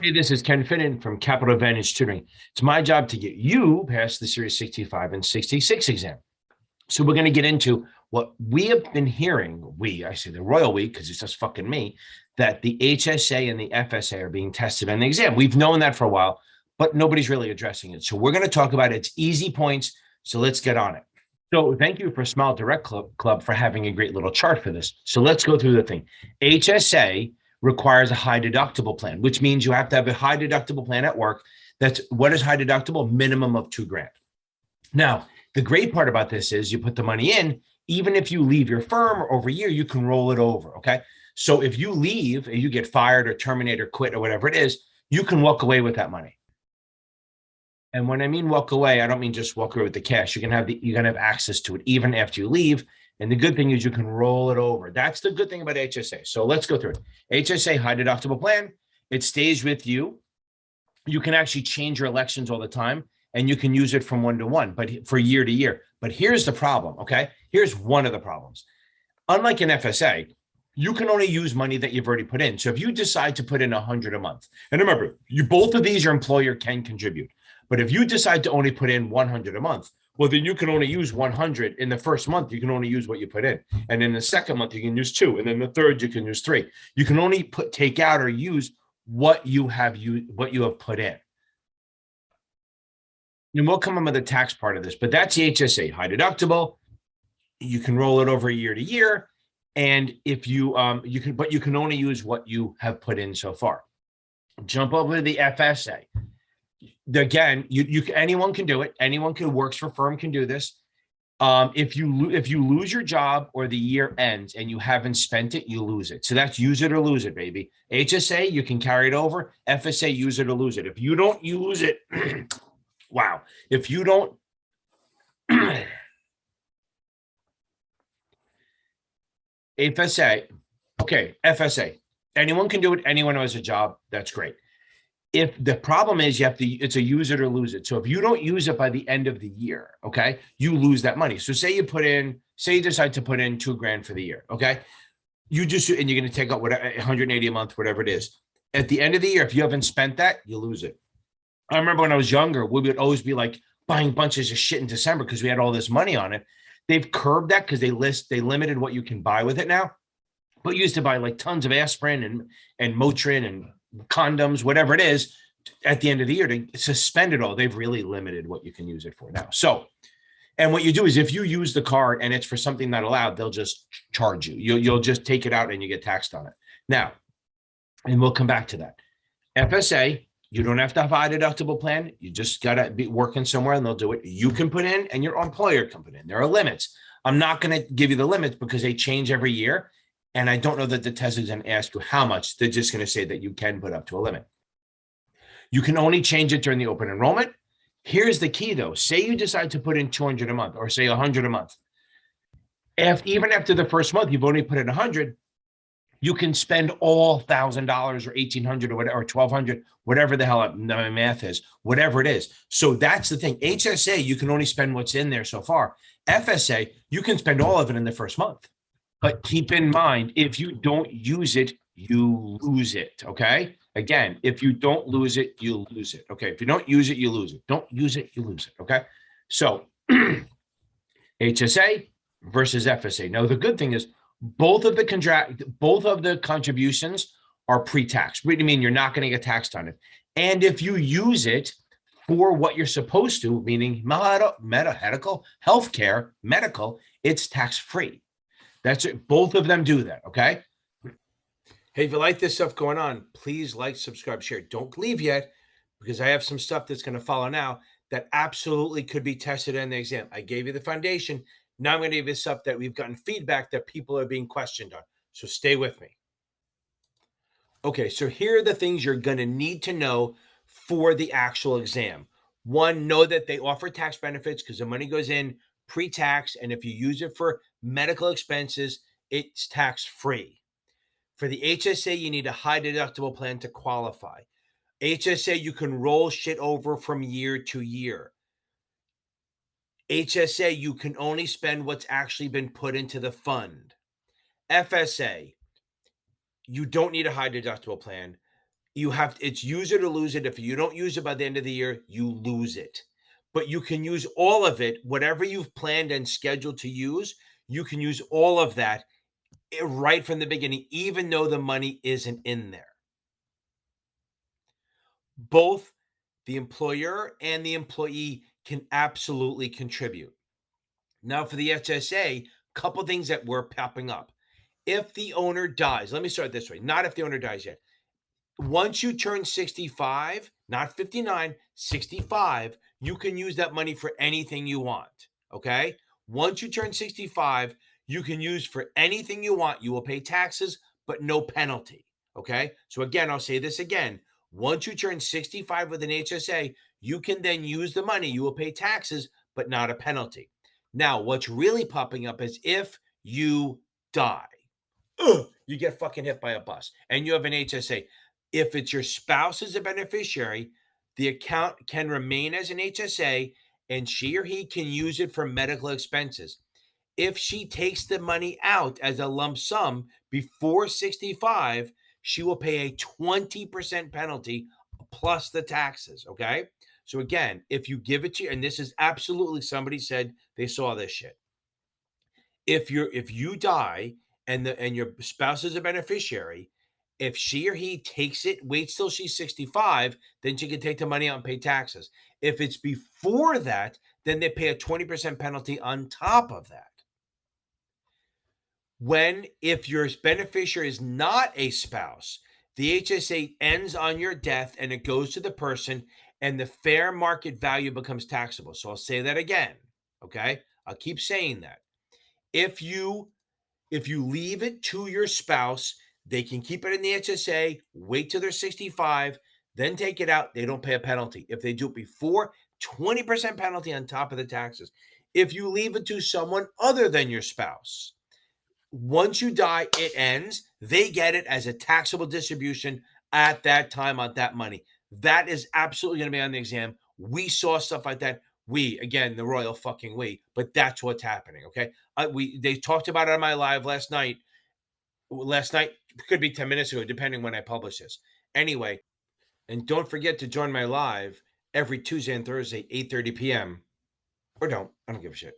Hey, this is Ken Finnan from Capital Advantage Tutoring. It's my job to get you past the Series 65 and 66 exam. So we're going to get into what we have been hearing. I say the royal we, because it's just fucking me, that the HSA and the FSA are being tested on the exam. We've known that for a while, but nobody's really addressing it. So we're going to talk about its easy points. So let's get on it. So thank you for Smile Direct Club for having a great little chart for this. So let's go through the thing. HSA requires a high deductible plan, which means you have to have a high deductible plan at work. That's what is high deductible? Minimum of $2,000. Now, the great part about this is you put the money in, even if you leave your firm or over a year, you can roll it over. Okay. So if you leave and you get fired or terminate or quit or whatever it is, you can walk away with that money. And when I mean walk away, I don't mean just walk away with the cash. You're gonna have access to it even after you leave. And the good thing is you can roll it over. That's the good thing about HSA. So let's go through it. HSA, high deductible plan. It stays with you. You can actually change your elections all the time, and you can use it from one to one, but for year to year. But here's the problem, okay? Here's one of the problems. Unlike an FSA, you can only use money that you've already put in. So if you decide to put in 100 a month, and remember, both of these, your employer can contribute. But if you decide to only put in 100 a month, well, then you can only use 100 in the first month. You can only use what you put in. And in the second month, you can use 2. And then the third, you can use 3. You can only take out or use what you have put in. And we'll come on with the tax part of this, but that's the HSA, high deductible. You can roll it over year to year. And if you can only use what you have put in so far. Jump over to the FSA. Again, anyone can do it. Anyone who works for a firm can do this. If you lose your job or the year ends and you haven't spent it, you lose it. So that's use it or lose it, baby. HSA, you can carry it over. FSA, use it or lose it. If you don't use it, wow. If you don't, FSA, okay, FSA. Anyone can do it. Anyone who has a job, that's great. If the problem is it's a use it or lose it. So if you don't use it by the end of the year, okay, you lose that money. So say you decide to put in $2,000 for the year, okay, and you're going to take out whatever 180 a month, whatever it is. At the end of the year, if you haven't spent that, you lose it. I remember when I was younger, we would always be like buying bunches of shit in December because we had all this money on it. They've curbed that because they limited what you can buy with it now. But you used to buy like tons of aspirin and Motrin and condoms, whatever it is, at the end of the year to suspend it all. They've really limited what you can use it for now. So, and what you do is if you use the card and it's for something not allowed, they'll just charge you. You'll just take it out and you get taxed on it. Now, and we'll come back to that. FSA, you don't have to have a high deductible plan. You just got to be working somewhere and they'll do it. You can put in and your employer can put in. There are limits. I'm not going to give you the limits because they change every year. And I don't know that the test is going to ask you how much. They're just going to say that you can put up to a limit. You can only change it during the open enrollment. Here's the key, though. Say you decide to put in 200 a month or say 100 a month. Even after the first month, you've only put in 100. You can spend all $1,000 or $1,800 or whatever, or $1,200, whatever the hell my math is, whatever it is. So that's the thing. HSA, you can only spend what's in there so far. FSA, you can spend all of it in the first month. But keep in mind, if you don't use it, you lose it, okay? Again, if you don't use it, you lose it, okay? If you don't use it, you lose it. Don't use it, you lose it, okay? So HSA versus FSA. Now, the good thing is both of the contributions are pre-tax. What do you mean? You're not going to get taxed on it. And if you use it for what you're supposed to, meaning medical, healthcare, medical, it's tax-free. That's it. Both of them do that, okay? Hey, if you like this stuff going on, please like, subscribe, share. Don't leave yet because I have some stuff that's going to follow now that absolutely could be tested in the exam. I gave you the foundation. Now I'm going to give you stuff that we've gotten feedback that people are being questioned on. So stay with me. Okay, so here are the things you're going to need to know for the actual exam. One, know that they offer tax benefits because the money goes in pre-tax, and if you use it for medical expenses, it's tax-free. For the HSA, you need a high deductible plan to qualify. HSA, you can roll shit over from year to year. HSA, you can only spend what's actually been put into the fund. FSA, you don't need a high deductible plan. it's use it or lose it. If you don't use it by the end of the year, you lose it. But you can use all of it, whatever you've planned and scheduled to use, you can use all of that right from the beginning, even though the money isn't in there. Both the employer and the employee can absolutely contribute. Now, for the HSA, couple things that were popping up. If the owner dies, let me start this way, not if the owner dies yet. Once you turn 65, not 59, 65, you can use that money for anything you want. Okay. Once you turn 65, you can use for anything you want. You will pay taxes, but no penalty. Okay. So again, I'll say this again. Once you turn 65 with an HSA, you can then use the money. You will pay taxes, but not a penalty. Now, what's really popping up is if you die, you get fucking hit by a bus and you have an HSA. If it's your spouse as a beneficiary, the account can remain as an HSA and she or he can use it for medical expenses. If she takes the money out as a lump sum before 65, she will pay a 20% penalty plus the taxes. Okay. So again, if you give it to you, and this is absolutely somebody said they saw this shit. If you die and your spouse is a beneficiary, if she or he takes it, waits till she's 65, then she can take the money out and pay taxes. If it's before that, then they pay a 20% penalty on top of that. If your beneficiary is not a spouse, the HSA ends on your death and it goes to the person and the fair market value becomes taxable. So I'll say that again. Okay. I'll keep saying that. If you leave it to your spouse, they can keep it in the HSA, wait till they're 65, then take it out. They don't pay a penalty. If they do it before, 20% penalty on top of the taxes. If you leave it to someone other than your spouse, once you die, it ends. They get it as a taxable distribution at that time on that money. That is absolutely going to be on the exam. We saw stuff like that. Again, the royal fucking but that's what's happening. Okay. They talked about it on my live last night. Last night could be 10 minutes ago, depending when I publish this. Anyway, and don't forget to join my live every Tuesday and Thursday, 8:30 p.m. Or don't. I don't give a shit.